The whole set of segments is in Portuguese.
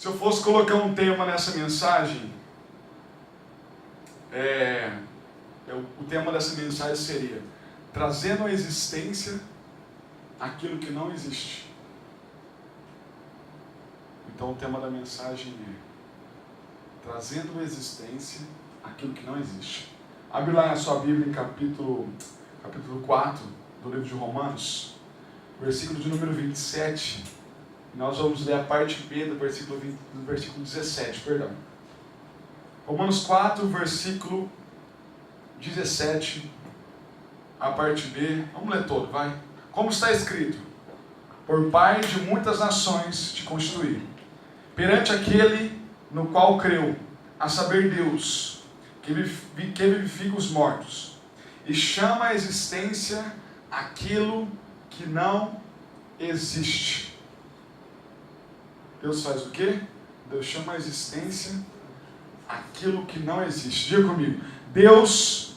Se eu fosse colocar um tema nessa mensagem, o tema dessa mensagem seria trazendo à existência aquilo que não existe. Então o tema da mensagem é trazendo à existência aquilo que não existe. Abre lá na sua Bíblia em capítulo 4 do livro de Romanos, versículo de número 27. Nós vamos ler a parte B do versículo 17, perdão. Romanos 4, versículo 17, a parte B. Vamos ler todo, vai. Como está escrito: por pai de muitas nações te constituí, perante aquele no qual creu, a saber Deus, que vivifica os mortos, e chama à existência aquilo que não existe. Deus faz o quê? Deus chama à existência aquilo que não existe. Diga comigo. Deus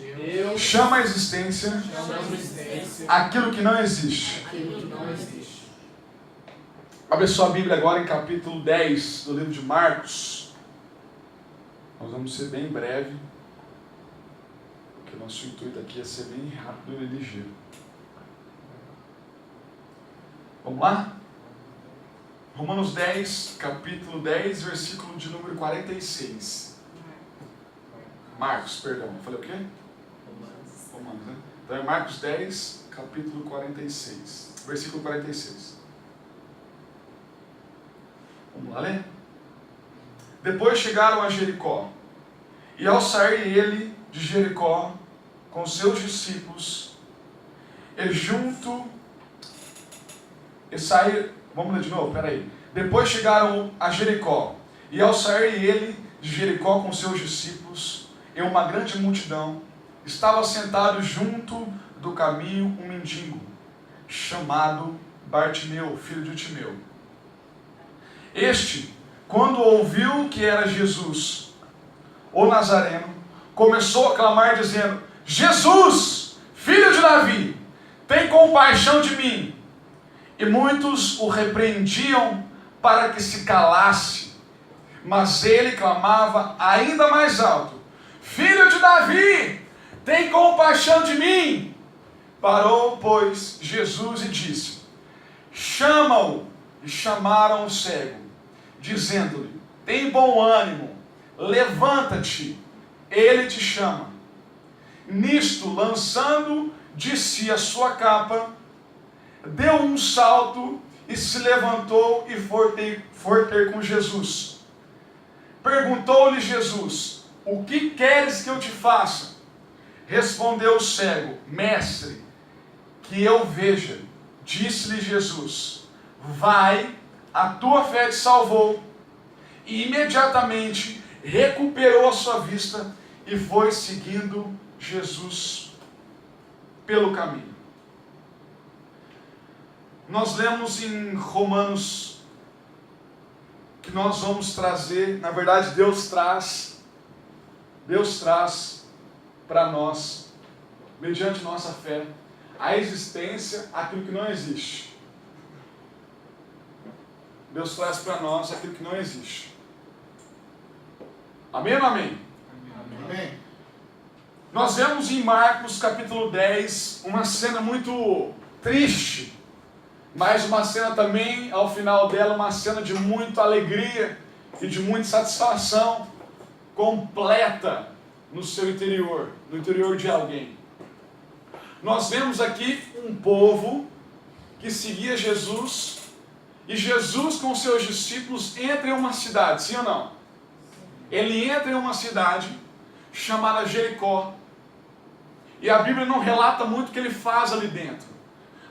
chama à existência aquilo que não existe. Abre sua Bíblia agora em capítulo 10 do livro de Marcos. Nós vamos ser bem breve, porque o nosso intuito aqui é ser bem rápido e ligeiro. Vamos lá? Romanos 10, capítulo 10, versículo de número 46. Marcos, perdão. Eu falei o quê? Romanos, né? Então é Marcos 10, capítulo 46. Versículo 46. Vamos lá ler? Depois chegaram a Jericó. E ao sair ele de Jericó com seus discípulos, vamos ler de novo, peraí. Depois chegaram a Jericó, e ao sair ele de Jericó com seus discípulos, e uma grande multidão, estava sentado junto do caminho um mendigo, chamado Bartimeu, filho de Timeu. Este, quando ouviu que era Jesus, o Nazareno, começou a clamar dizendo: Jesus, filho de Davi, tem compaixão de mim. E muitos o repreendiam para que se calasse. Mas ele clamava ainda mais alto: Filho de Davi, tem compaixão de mim. Parou, pois, Jesus e disse: Chama-o. E chamaram o cego, dizendo-lhe: Tem bom ânimo, levanta-te, ele te chama. Nisto, lançando de si a sua capa, deu um salto e se levantou e foi ter com Jesus. Perguntou-lhe Jesus: O que queres que eu te faça? Respondeu o cego: Mestre, que eu veja. Disse-lhe Jesus: Vai, a tua fé te salvou. E imediatamente recuperou a sua vista e foi seguindo Jesus pelo caminho. Nós lemos em Romanos que nós vamos trazer, na verdade Deus traz para nós, mediante nossa fé, a existência, aquilo que não existe. Deus traz para nós aquilo que não existe. Amém ou não amém? Amém. Nós vemos em Marcos capítulo 10 uma cena muito triste, mas uma cena também, ao final dela, uma cena de muita alegria e de muita satisfação completa no seu interior, no interior de alguém. Nós vemos aqui um povo que seguia Jesus, e Jesus com seus discípulos entra em uma cidade, sim ou não? Ele entra em uma cidade chamada Jericó, e a Bíblia não relata muito o que ele faz ali dentro,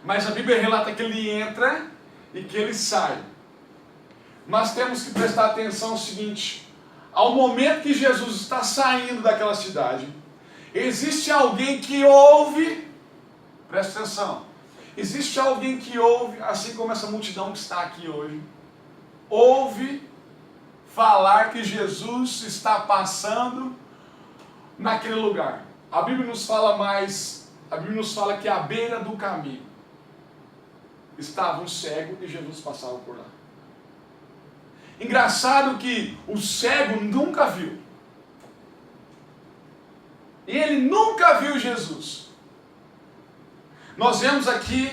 mas a Bíblia relata que ele entra e que ele sai. Mas temos que prestar atenção no seguinte: ao momento que Jesus está saindo daquela cidade, existe alguém que ouve, presta atenção, existe alguém que ouve, assim como essa multidão que está aqui hoje, ouve falar que Jesus está passando naquele lugar. A Bíblia nos fala que à beira do caminho estava um cego e Jesus passava por lá. Engraçado que o cego nunca viu. Ele nunca viu Jesus. Nós vemos aqui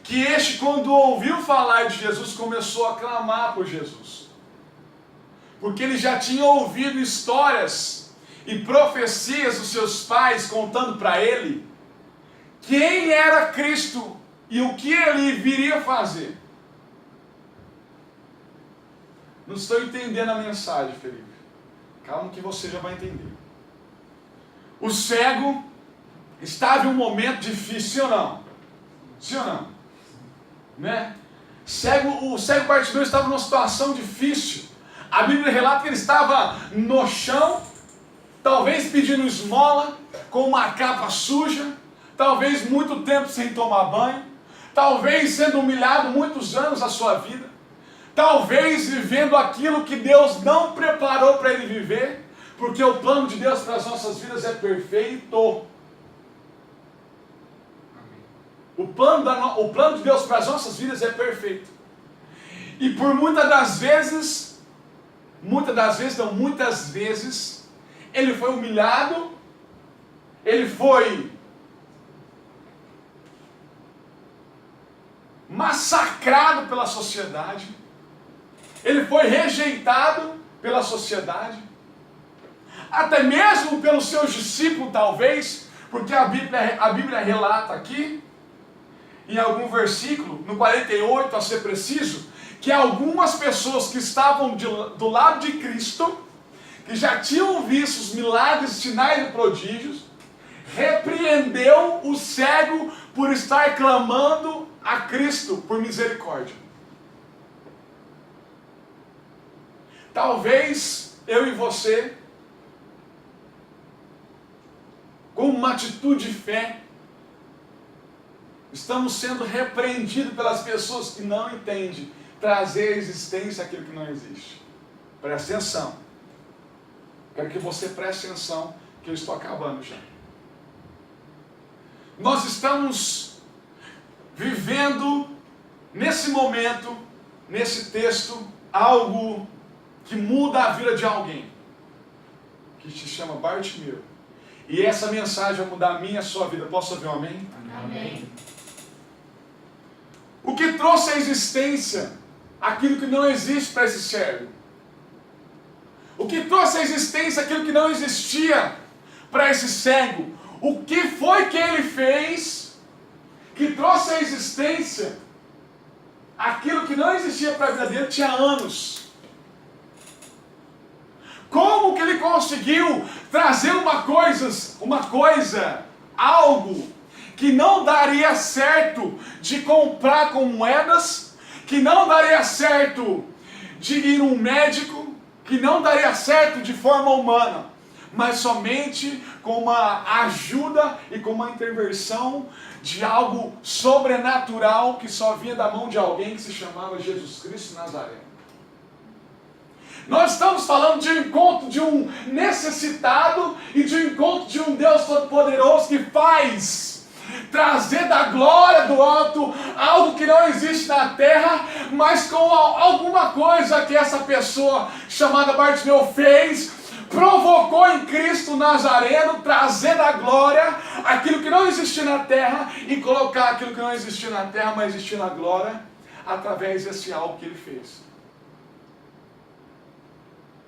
que este, quando ouviu falar de Jesus, começou a clamar por Jesus. Porque ele já tinha ouvido histórias e profecias dos seus pais contando para ele quem era Cristo e o que ele viria fazer. Não estou entendendo a mensagem, Felipe. Calma que você já vai entender. O cego estava em um momento difícil, ou não? Sim ou não? Né? O cego Bartimeu estava numa situação difícil. A Bíblia relata que ele estava no chão, talvez pedindo esmola, com uma capa suja, talvez muito tempo sem tomar banho, talvez sendo humilhado muitos anos da sua vida, talvez vivendo aquilo que Deus não preparou para ele viver, porque o plano de Deus para as nossas vidas é perfeito. O plano de Deus para as nossas vidas é perfeito. E por muitas vezes, ele foi humilhado, ele foi massacrado pela sociedade, ele foi rejeitado pela sociedade, até mesmo pelos seus discípulos talvez, porque a Bíblia relata aqui, em algum versículo, no 48 a ser preciso, que algumas pessoas que estavam do lado de Cristo, que já tinham visto os milagres, sinais e prodígios, repreendeu o cego por estar clamando a Cristo por misericórdia. Talvez eu e você, com uma atitude de fé, estamos sendo repreendidos pelas pessoas que não entendem trazer à existência aquilo que não existe. Preste atenção. Quero que você preste atenção, que eu estou acabando já. Nós estamos vivendo, nesse momento, nesse texto, algo que muda a vida de alguém, que se chama Bartimeu. E essa mensagem vai mudar a minha e a sua vida. Posso ouvir um amém? Amém. O que trouxe à existência aquilo que não existe para esse cego? O que trouxe à existência aquilo que não existia para esse cego? O que foi que ele fez que trouxe à existência aquilo que não existia para a vida dele tinha anos? Como que ele conseguiu trazer algo que não daria certo de comprar com moedas, que não daria certo de ir num médico, que não daria certo de forma humana, mas somente com uma ajuda e com uma intervenção de algo sobrenatural que só vinha da mão de alguém que se chamava Jesus Cristo Nazaré. Nós estamos falando de um encontro de um necessitado e de um encontro de um Deus Todo-Poderoso que faz trazer da glória do alto algo que não existe na terra, mas com alguma coisa que essa pessoa chamada Bartimeu fez, provocou em Cristo Nazareno trazer da glória aquilo que não existia na terra e colocar aquilo que não existia na terra, mas existia na glória, através desse algo que ele fez.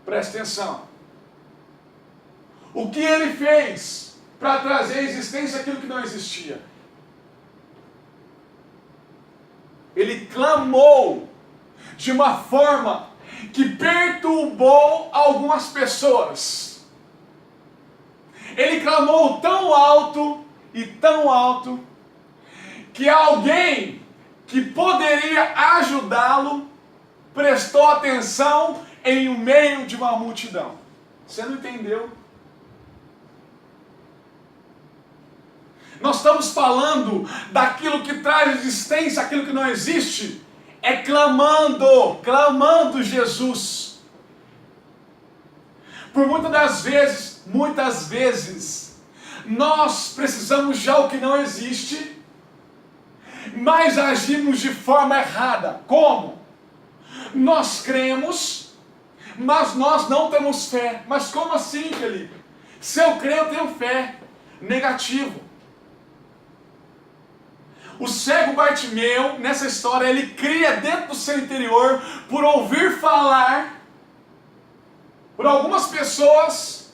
Preste atenção. O que ele fez para trazer à existência aquilo que não existia? Ele clamou de uma forma que perturbou algumas pessoas. Ele clamou tão alto que alguém que poderia ajudá-lo prestou atenção em meio de uma multidão. Você não entendeu? Nós estamos falando daquilo que traz existência, aquilo que não existe, é clamando Jesus. Por muitas vezes, nós precisamos de algo que não existe, mas agimos de forma errada. Como? Nós cremos, mas nós não temos fé. Mas como assim, Felipe? Se eu creio, eu tenho fé. Negativo. O cego Bartimeu, nessa história, ele cria dentro do seu interior, por ouvir falar, por algumas pessoas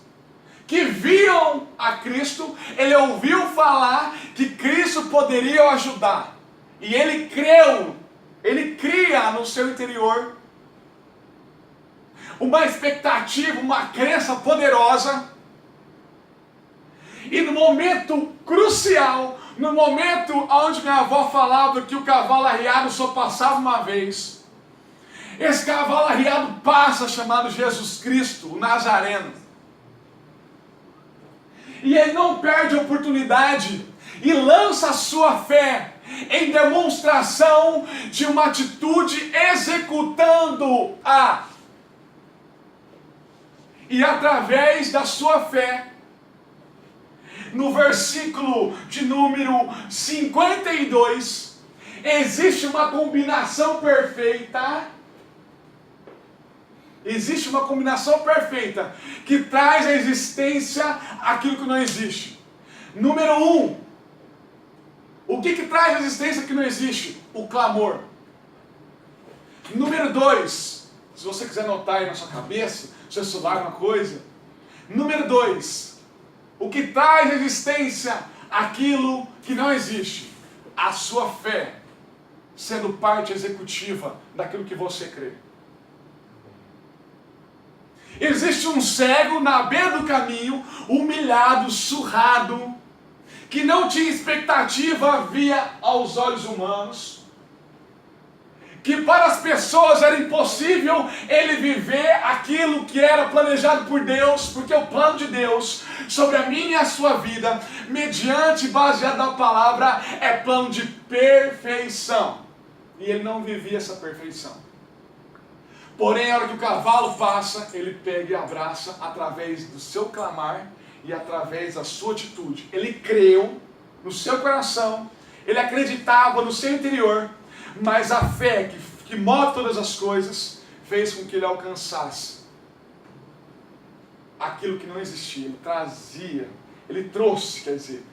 que viam a Cristo, ele ouviu falar que Cristo poderia o ajudar. E ele creu, ele cria no seu interior uma expectativa, uma crença poderosa. E no momento crucial, no momento onde minha avó falava que o cavalo arriado só passava uma vez, esse cavalo arriado passa, chamado Jesus Cristo, o Nazareno. E ele não perde a oportunidade e lança a sua fé em demonstração de uma atitude executando-a. E através da sua fé, no versículo de número 52, existe uma combinação perfeita. Existe uma combinação perfeita que traz à existência aquilo que não existe. Número 1, o que traz à existência que não existe? O clamor. Número 2, se você quiser anotar aí na sua cabeça, seu celular, uma coisa. Número 2, o que traz à existência aquilo que não existe? A sua fé, sendo parte executiva daquilo que você crê. Existe um cego na beira do caminho, humilhado, surrado, que não tinha expectativa via aos olhos humanos, que para as pessoas era impossível ele viver aquilo que era planejado por Deus, porque o plano de Deus sobre a minha e a sua vida, mediante baseado na palavra, é plano de perfeição. E ele não vivia essa perfeição. Porém, a hora que o cavalo passa, ele pega e abraça através do seu clamar e através da sua atitude. Ele creu no seu coração, ele acreditava no seu interior, mas a fé que move todas as coisas fez com que ele alcançasse aquilo que não existia. Ele trazia, ele trouxe, quer dizer,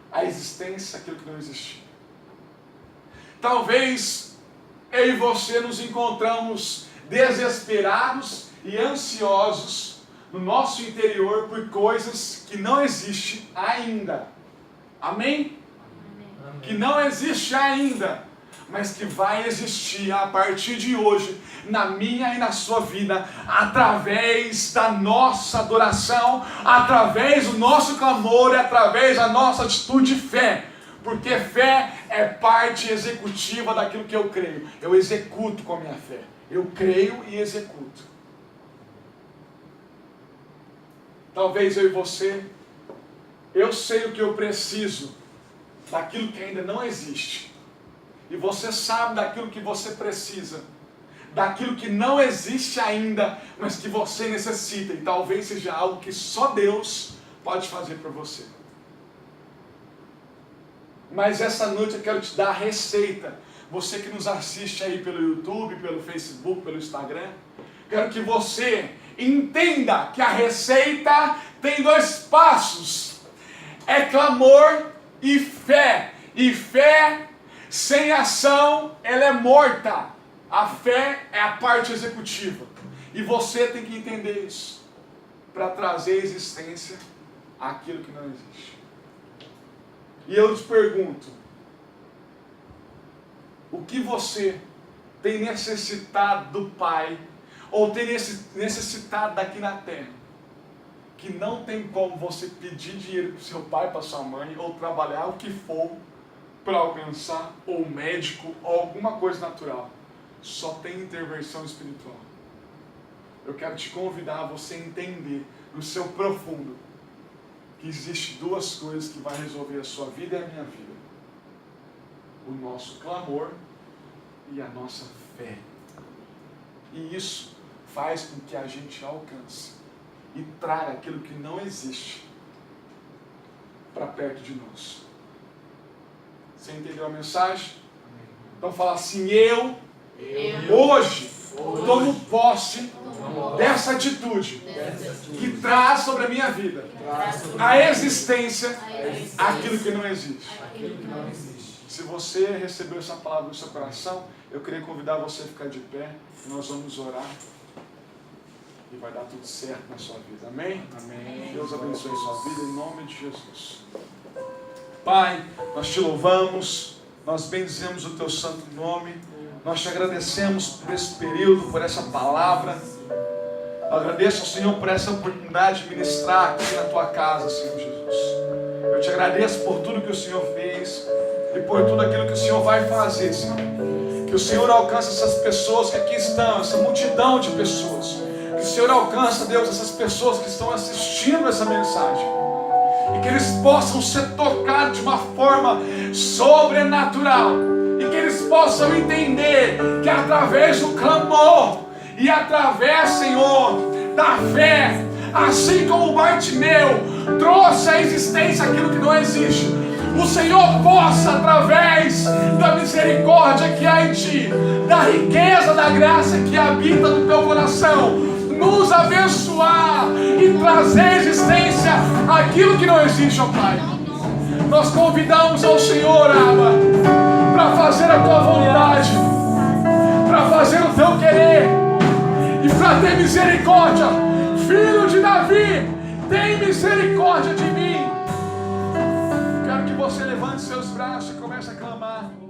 a existência aquilo que não existia. Talvez eu e você nos encontramos desesperados e ansiosos no nosso interior por coisas que não existem ainda. Amém? Amém. Que não existe ainda, mas que vai existir a partir de hoje, na minha e na sua vida, através da nossa adoração, através do nosso clamor e através da nossa atitude de fé. Porque fé é parte executiva daquilo que eu creio. Eu executo com a minha fé. Eu creio e executo. Talvez eu e você, eu sei o que eu preciso daquilo que ainda não existe. E você sabe daquilo que você precisa, daquilo que não existe ainda, mas que você necessita. E talvez seja algo que só Deus pode fazer por você. Mas essa noite eu quero te dar a receita. Você que nos assiste aí pelo YouTube, pelo Facebook, pelo Instagram, quero que você entenda que a receita tem 2 passos. É clamor e fé. E fé sem ação, ela é morta. A fé é a parte executiva. E você tem que entender isso para trazer à existência aquilo que não existe. E eu te pergunto, o que você tem necessitado do Pai, ou tem necessitado daqui na terra, que não tem como você pedir dinheiro para o seu pai, para sua mãe, ou trabalhar o que for para alcançar, ou médico, ou alguma coisa natural. Só tem intervenção espiritual. Eu quero te convidar a você entender no seu profundo que existe 2 coisas que vai resolver a sua vida e a minha vida: o nosso clamor e a nossa fé. E isso faz com que a gente alcance e traga aquilo que não existe para perto de nós. Você entendeu a mensagem? Então fala assim: eu hoje tomo posse dessa atitude que traz sobre a minha vida a existência aquilo que não existe. Se você recebeu essa palavra no seu coração, eu queria convidar você a ficar de pé e nós vamos orar e vai dar tudo certo na sua vida. Amém? Amém. Deus abençoe a sua vida em nome de Jesus. Pai, nós te louvamos, nós bendizemos o teu santo nome, nós te agradecemos por esse período, por essa palavra. Eu agradeço ao Senhor por essa oportunidade de ministrar aqui na tua casa, Senhor Jesus. Eu te agradeço por tudo que o Senhor fez e por tudo aquilo que o Senhor vai fazer, Senhor. Que o Senhor alcance essas pessoas que aqui estão, essa multidão de pessoas. Que o Senhor alcance, Deus, essas pessoas que estão assistindo essa mensagem. E que eles possam ser tocados de uma forma sobrenatural. E que eles possam entender que através do clamor e através, Senhor, da fé, assim como Bartimeu trouxe à existência aquilo que não existe, o Senhor possa, através da misericórdia que há em Ti, da riqueza da graça que habita no Teu coração, nos abençoar e trazer à existência aquilo que não existe, ó Pai. Nós convidamos ao Senhor, Abba, para fazer a Tua vontade, para fazer o Teu querer e para ter misericórdia. Filho de Davi, tem misericórdia de mim. Quero que você levante seus braços e comece a clamar.